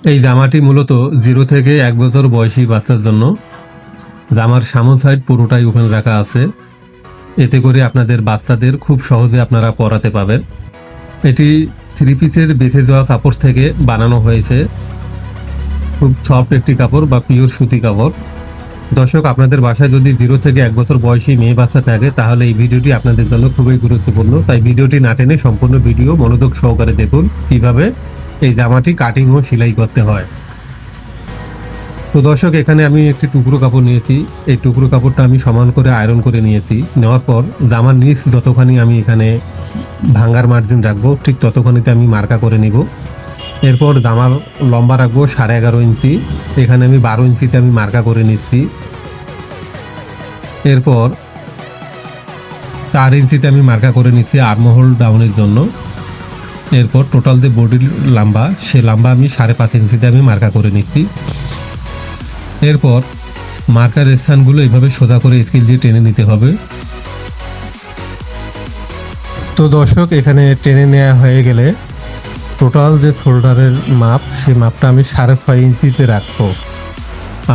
এই জামাটি মূলত 0 থেকে 1 বছর বয়সী বাচ্চার জন্য। জামার সামন সাইড পুরোটাই ওপেন রাখা আছে, এতে করে আপনাদের বাচ্চাদের খুব সহজে আপনারা পরাতে পাবেন। এটি 3 পিসের বেঁচে যাওয়া কাপড় থেকে বানানো হয়েছে, খুব সফট একটি কাপড় বা পিওর সুতি কাপড়। দর্শক, আপনাদের বাসায় যদি 0 থেকে 1 বছর বয়সী মেয়ে বাচ্চা থাকে তাহলে এই ভিডিওটি আপনাদের জন্য খুবই গুরুত্বপূর্ণ। তাই ভিডিওটি না টেনে সম্পূর্ণ ভিডিও মনোযোগ সহকারে দেখুন কিভাবে এই জামাটি কাটিং ও সেলাই করতে হয়। তো দর্শক, এখানে আমি একটি টুকরো কাপড় নিয়েছি। এই টুকরো কাপড়টা আমি সমান করে আয়রন করে নিয়েছি। নেওয়ার পর জামার নিচ যতখানি আমি এখানে ভাঙ্গার মার্জিন রাখবো ঠিক ততখানিতে আমি মার্কা করে নিব। এরপর জামার লম্বা রাখবো 11.5 ইঞ্চি, এখানে আমি 12 ইঞ্চিতে আমি মার্কা করে নিচ্ছি। এরপর 4 ইঞ্চিতে আমি মার্কা করে নিচ্ছি আর্মহোল ডাউনের জন্য। এরপর টোটাল যে বডির লম্বা, সে লম্বা আমি 5.5 ইঞ্চিতে আমি মার্কা করে নিচ্ছি। এরপর মার্কার স্থানগুলো এইভাবে সোজা করে স্কেল দিয়ে টেনে নিতে হবে। তো দর্শক, এখানে টেনে নেওয়া হয়ে গেলে টোটাল যে শোল্ডারের মাপ, সেই মাপটা আমি 6.5 ইঞ্চিতে রাখবো।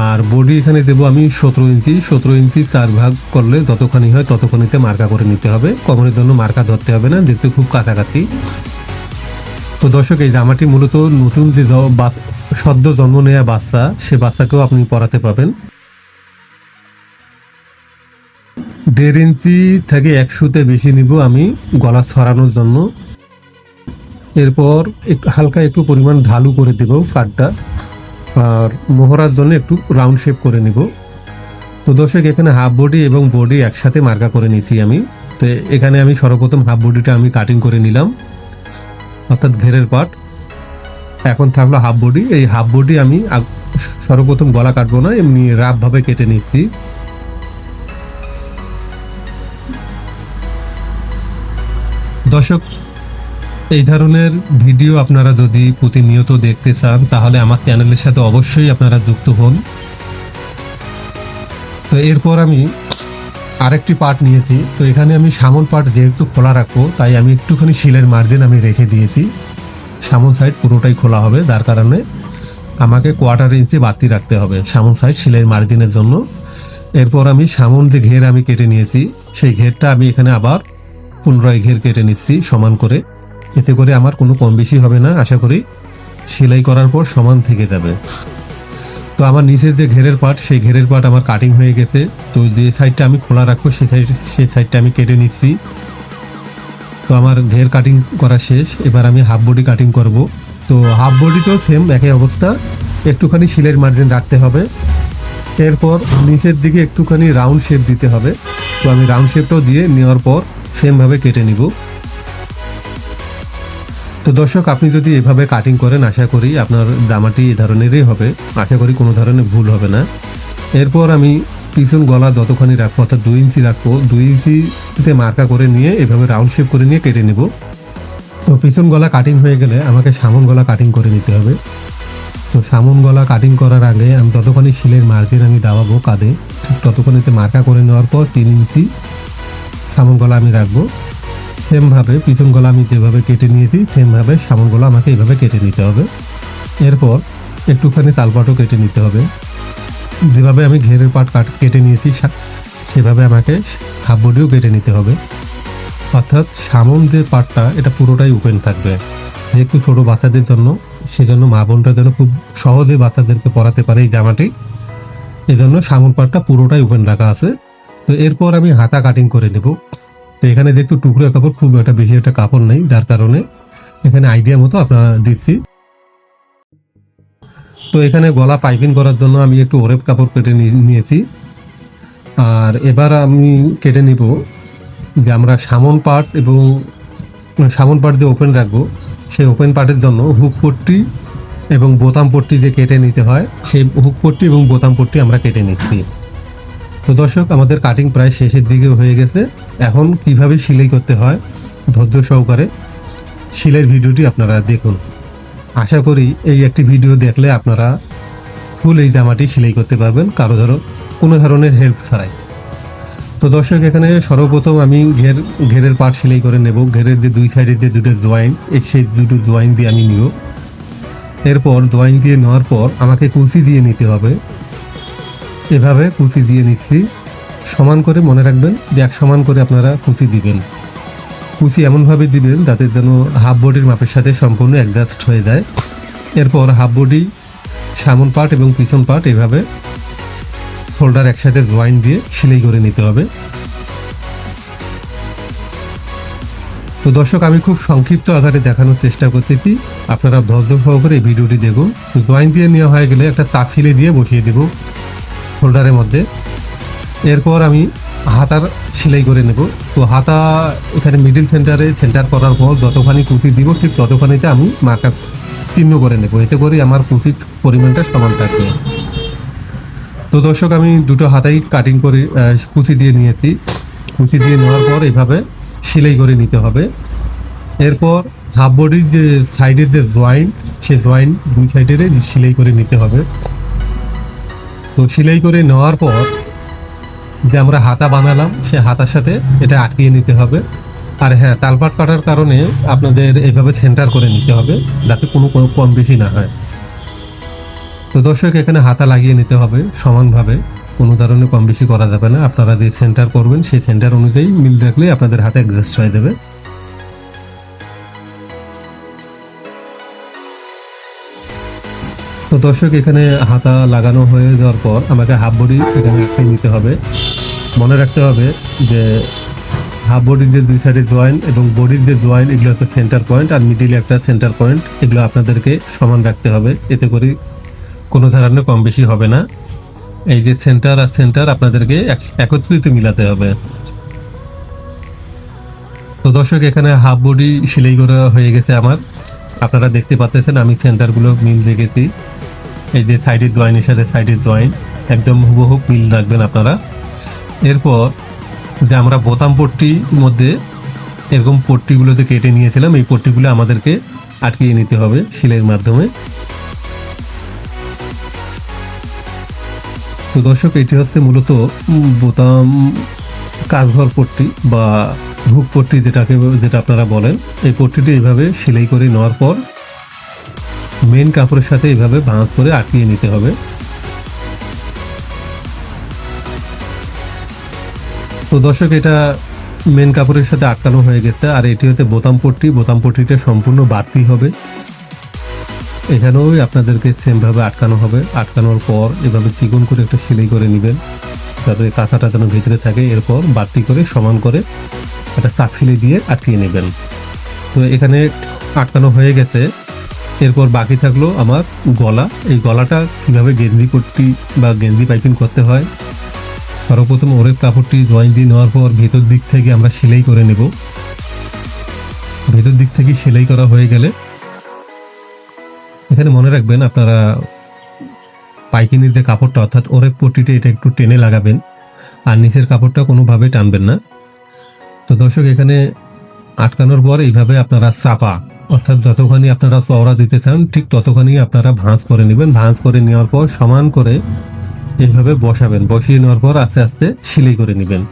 আর বডি এখানে দেবো আমি 17 ইঞ্চি। 17 ইঞ্চি 4 ভাগ করলে যতখানি হয় ততখানিতে মার্কা করে নিতে হবে। কমরের জন্য মার্কা ধরতে হবে না, দেখতে খুব কাছাকাছি। তো দর্শক, এই জামাটি মূলত নতুন যে সদ্য জন্ম নেওয়া বাচ্চা, সে বাচ্চাকেও আপনি পরাতে পাবেন। 1.5 ইঞ্চি থেকে 1 সুতে বেশি নিব আমি গলা ছড়ানোর জন্য। এরপর একটু হালকা একটু পরিমাণ ঢালু করে দেব কাটটা, আর মোহরার জন্য একটু রাউন্ড শেপ করে নিব। তো দর্শক, এখানে হাফ বডি এবং বডি একসাথে মার্কা করে নিয়েছি আমি। তো এখানে আমি সর্বপ্রথম হাফ বডিটা আমি কাটিং করে নিলাম, অর্থাৎ ঘেরের পার্ট। এখন থাকলো হাফ বডি। এই হাফ বডি আমি সর্বপ্রথম গলা কাটবো না, এমনি রাফভাবে কেটে নিচ্ছি। দর্শক, এই ধরনের ভিডিও আপনারা যদি প্রতিনিয়ত দেখতে চান তাহলে আমার চ্যানেলের সাথে অবশ্যই আপনারা যুক্ত হন। তো এরপর আমি আরেকটি পার্ট নিয়েছি। তো এখানে আমি সামন পার্ট যেহেতু খোলা রাখবো, তাই আমি একটুখানি সিলের মার্জিন আমি রেখে দিয়েছি। সামন সাইড পুরোটাই খোলা হবে, যার কারণে আমাকে 1/4 ইঞ্চি বাড়তি রাখতে হবে সামন সাইড সিলের মার্জিনের জন্য। এরপর আমি সামন যে ঘের আমি কেটে নিয়েছি, সেই ঘেরটা আমি এখানে আবার পুনরায় ঘের কেটে নিচ্ছি সমান করে। এতে করে আমার কোনো কম বেশি হবে না, আশা করি সেলাই করার পর সমান থেকে যাবে। তো আমার নিচের যে ঘেরের পার্ট, সেই ঘেরের পার্ট আমার কাটিং হয়ে গেছে। তো যে সাইডটা আমি খোলা রাখবো সেই সাইডটা আমি কেটে নিচ্ছি। তো আমার ঘের কাটিং করা শেষ। এবার আমি হাফ বডি কাটিং করব। তো হাফ বডিটাও সেম একই অবস্থা, একটুখানি সিলের মার্জিন রাখতে হবে। এরপর নিচের দিকে একটুখানি রাউন্ড শেপ দিতে হবে। তো আমি রাউন্ড শেপটাও দিয়ে নেওয়ার পর সেমভাবে কেটে নিব। তো দর্শক, আপনি যদি এভাবে কাটিং করেন আশা করি আপনার জামাটি এ ধরনেরই হবে, আশা করি কোনো ধরনের ভুল হবে না। এরপর আমি পিছন গলা যতখানি রাখবো, অর্থাৎ 2 ইঞ্চি রাখবো, 2 ইঞ্চিতে মার্কা করে নিয়ে এভাবে রাউন্ড শেপ করে নিয়ে কেটে নেব। তো পিছন গলা কাটিং হয়ে গেলে আমাকে সামন গলা কাটিং করে নিতে হবে। তো সামন গলা কাটিং করার আগে আমি ততখানি সিলের মার্জিন আমি দাবাবো কাঁধে, ঠিক ততখানিতে মার্কা করে নেওয়ার পর 3 ইঞ্চি সামন গলা আমি রাখবো। সেমভাবে পিছন গলা আমি যেভাবে কেটে নিয়েছি সেমভাবে সামন গলা আমাকে এইভাবে কেটে নিতে হবে। এরপর একটুখানি তালপাটও কেটে নিতে হবে। যেভাবে আমি ঘেরের পাট কেটে নিয়েছি সেভাবে আমাকে হাফ বডিও কেটে নিতে হবে, অর্থাৎ সামন যে পাটটা এটা পুরোটাই ওপেন থাকবে। একটু ছোটো বাচ্চাদের জন্য, সেজন্য মা বোনটা যেন খুব সহজে বাচ্চাদেরকে পরাতে পারে এই জামাটি, এই জন্য সামন পাটটা পুরোটাই ওপেন রাখা আছে। তো এরপর আমি হাতা কাটিং করে নেব। তো এখানে দেখতে টুকরো কাপড়, খুব একটা বেশি একটা কাপড় নেই, যার কারণে এখানে আইডিয়া মতো আপনারা দিচ্ছি। তো এখানে গলা পাইপিং করার জন্য আমি একটু ওরেপ কাপড় কেটে নিয়েছি। আর এবার আমি কেটে নিব যে আমরা সামন পার্ট এবং সামন পার্ট যে ওপেন রাখবো, সেই ওপেন পার্টের জন্য হুক পট্টি এবং বোতাম পট্টি যে কেটে নিতে হয়, সেই হুক পট্টি এবং বোতাম পট্টি আমরা কেটে নিচ্ছি। তো দর্শক, আমাদের কাটিং প্রায় শেষের দিকে হয়ে গেছে। এখন কিভাবে সেলাই করতে হয় ধৈর্য সহকারে সেলাইয়ের ভিডিওটি আপনারা দেখুন। আশা করি এই একটি ভিডিও দেখলে আপনারা ফুল এই জামাটি সেলাই করতে পারবেন কোনো ধরনের হেল্প ছাড়াই। তো দর্শক, এখানে সর্বপ্রথম আমি ঘেরের পার্ট সেলাই করে নেব। ঘেরের যে 2 সাইডের যে দুটো জয়েন্ট, সেই দুটো জয়েন্ট দিয়ে আমি নিব। এরপর ড্রয়িং দিয়ে নেওয়ার পর আমাকে কুচি দিয়ে নিতে হবে। এভাবে কুচি দিয়ে নিচ্ছি। সমান করে মনে রাখবেন যে এক সমান করে আপনারা কুচি দিবেন। কুচি এমনভাবে দিবেন যাতে যেন হাফ বডির মাপের সাথে সম্পূর্ণ অ্যাডজাস্ট হয়ে যায়। এরপর হাফ বডি, সামন পার্ট এবং পিছন পার্ট এভাবে শোল্ডার একসাথে জয়েন্ট দিয়ে সেলাই করে নিতে হবে। তো দর্শক, আমি খুব সংক্ষিপ্ত আকারে দেখানোর চেষ্টা করতেছি, আপনারা ধৈর্য সহকারে এই ভিডিওটি দেখুন। জয়েন্ট দিয়ে নেওয়া হয়ে গেলে একটা চাপ সেলাই দিয়ে বসিয়ে দেব শোল্ডারের মধ্যে। এরপর আমি হাতার সেলাই করে নেব। তো হাতা এখানে মিডিল সেন্টার করার পর যতখানি কুচি দিব ঠিক ততখানিতে আমি মার্কার চিহ্ন করে নেব, এতে করে আমার কুচির পরিমাণটা সমান থাকবে। তো দর্শক, আমি দুটো হাতাই কাটিং করে কুচি দিয়ে নিয়েছি। কুচি দিয়ে নেওয়ার পর এভাবে সেলাই করে নিতে হবে। এরপর হাফ বডির যে সাইডের যে জয়েন্ট, সে জয়েন্ট দুই সাইডের সেলাই করে নিতে হবে। তো সেলাই করে নেওয়ার পর যে আমরা হাতা বানালাম সে হাতার সাথে এটা আটকিয়ে নিতে হবে। আর হ্যাঁ, তালপাট কাটার কারণে আপনাদের এইভাবে সেন্টার করে নিতে হবে যাতে কোনো কম বেশি না হয়। তো দর্শক, এখানে হাতা লাগিয়ে নিতে হবে সমানভাবে, কোনো ধরনের কম বেশি করা যাবে না। আপনারা যে সেন্টার করবেন সেই সেন্টার অনুযায়ী মিল রাখলে আপনাদের হাতে অ্যাডজাস্ট হয়ে যাবে। তো দর্শক, এখানে হাতা লাগানো হয়ে যাওয়ার পর আমাকে হাফ বডি এখানে আটকে নিতে হবে। মনে রাখতে হবে যে হাফ বডির যে দুই সাইডে জয়েন্ট এবং বডির যে জয়েন্ট, এগুলো হচ্ছে সেন্টার পয়েন্ট, আর মিডিলে একটা সেন্টার পয়েন্ট, এগুলো আপনাদেরকে সমান রাখতে হবে, এতে করে কোনো ধরনের কম বেশি হবে না। এই যে সেন্টার আর সেন্টার আপনাদেরকে একত্রিত মিলাতে হবে। তো দর্শক, এখানে হাফ বডি সেলাই করা হয়ে গেছে আমার। আপনারা দেখতে পাচ্ছেন আমি সেন্টারগুলো মিল রেখেছি। এই যে সাইডের জয়েন্টের সাথে সাইডের জয়েন্ট একদম হুবহু মিল রাখবেন আপনারা। এরপর যে আমরা বোতাম পট্টির মধ্যে এরকম পট্টিগুলো যে কেটে নিয়েছিলাম, এই পট্টিগুলো আমাদেরকে আটকিয়ে নিতে হবে সেলাইয়ের মাধ্যমে। তো দর্শক, এটি হচ্ছে মূলত বোতাম কাজঘর পট্টি বা হুক পট্টি যেটা আপনারা বলেন। এই পট্টিটি এইভাবে সেলাই করে নেওয়ার পর মেন কাপড়ের সাথে এইভাবে ভাঁজ করে আটকিয়ে নিতে হবে। তো দর্শক, এটা মেন কাপড়ের সাথে আটকানো হয়ে গেছে। আর এটি হচ্ছে বোতাম পট্টি। বোতাম পট্টিটা সম্পূর্ণ বাড়তি হবে। এখানেও আপনাদেরকে সেমভাবে আটকানো হবে। আটকানোর পর এভাবে চিকন করে একটা সেলাই করে নেবেন যাতে কাঁচাটা যেন ভিতরে থাকে। এরপর বাড়তি করে সমান করে একটা চাপ সেলাই দিয়ে আটকিয়ে নেবেন। তো এখানে আটকানো হয়ে গেছে। এরপর বাকি থাকলো আমার গলা। এই গলাটা কীভাবে গেঞ্জি পট্টি বা গেঞ্জি পাইপিং করতে হয়, সর্বপ্রথম ওরেপ কাপড়টি জয়েন্ট দিয়ে নেওয়ার পর ভেতর দিক থেকে আমরা সেলাই করে নেব। ভেতর দিক থেকে সেলাই করা হয়ে গেলে এখানে মনে রাখবেন আপনারা পাইপিংয়ের যে কাপড়টা অর্থাৎ ওরেপ পট্টিটা এটা একটু টেনে লাগাবেন, আর নিচের কাপড়টা কোনোভাবে টানবেন না। তো দর্শক, এখানে আটকানোর পর এইভাবে আপনারা চাপা অর্থাৎ যতখানি আপনারা চওড়া দিতে চান ঠিক ততখানি আপনারা ভাঁজ করে নেবেন। ভাঁজ করে নেওয়ার পর সমান করে এইভাবে বসাবেন। বসিয়ে নেওয়ার পর আস্তে আস্তে সেলাই করে নেবেন।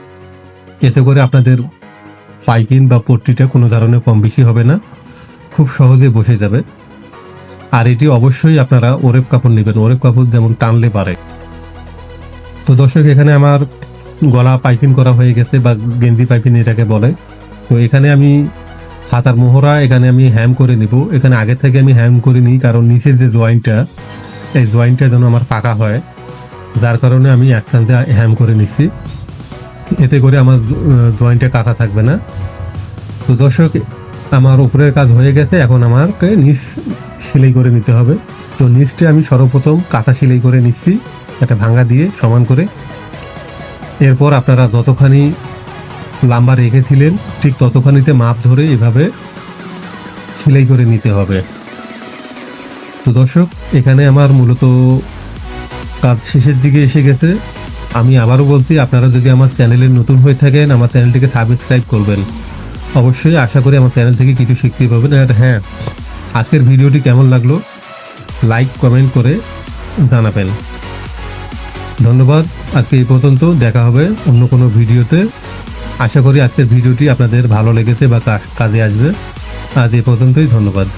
এতে করে আপনাদের পাইপিং বা পট্টিটা কোনো ধরনের কম বেশি হবে না, খুব সহজে বসে যাবে। আর এটি অবশ্যই আপনারা ওরেপ কাপড় নেবেন, ওরেপ কাপড় যেমন টানলে পারে। তো দর্শক, এখানে আমার গলা পাইপিং করা হয়ে গেছে বা গেঞ্জি পাইপিং এটাকে বলে। তো এখানে আমি হাতার মোহরা এখানে আমি হ্যাম করে নিব। এখানে আগে থেকে আমি হ্যাম করে নিই, কারণ নিচের যে জয়েন্টটা এই জয়েন্টটা যেন আমার পাকা হয়, যার কারণে আমি একসাথে হ্যাম করে নিচ্ছি। এতে করে আমার জয়েন্টে কাঁচা থাকবে না। তো দর্শক, আমার উপরের কাজ হয়ে গেছে। এখন আমাকে নিচ সেলাই করে নিতে হবে। তো নিচটা আমি সর্বপ্রথম কাঁচা সেলাই করে নিচ্ছি একটা ভাঙা দিয়ে সমান করে। এরপর আপনারা যতখানি লম্বা রেখেছিলেন ঠিক ততখানিতে মাপ ধরে এভাবে সেলাই করে নিতে হবে। তো দর্শক, এখানে আমার মূলত কাজ শেষের দিকে এসে গেছে। আমি আবারও বলছি, আপনারা যদি আমার চ্যানেলে নতুন হয়ে থাকেন আমার চ্যানেলটিকে সাবস্ক্রাইব করবেন। অবশ্যই আশা করি আমার চ্যানেল থেকে কিছু শিখতে পাবেন। আর হ্যাঁ, আজকের ভিডিওটি কেমন লাগলো লাইক কমেন্ট করে জানাবেন। ধন্যবাদ। আজকে এই পর্যন্ত, দেখা হবে অন্য কোনো ভিডিওতে। আশা করি আজকের ভিডিওটি আপনাদের ভালো লেগেছে বা কাজে আসবে। আজ এই পর্যন্তই, ধন্যবাদ।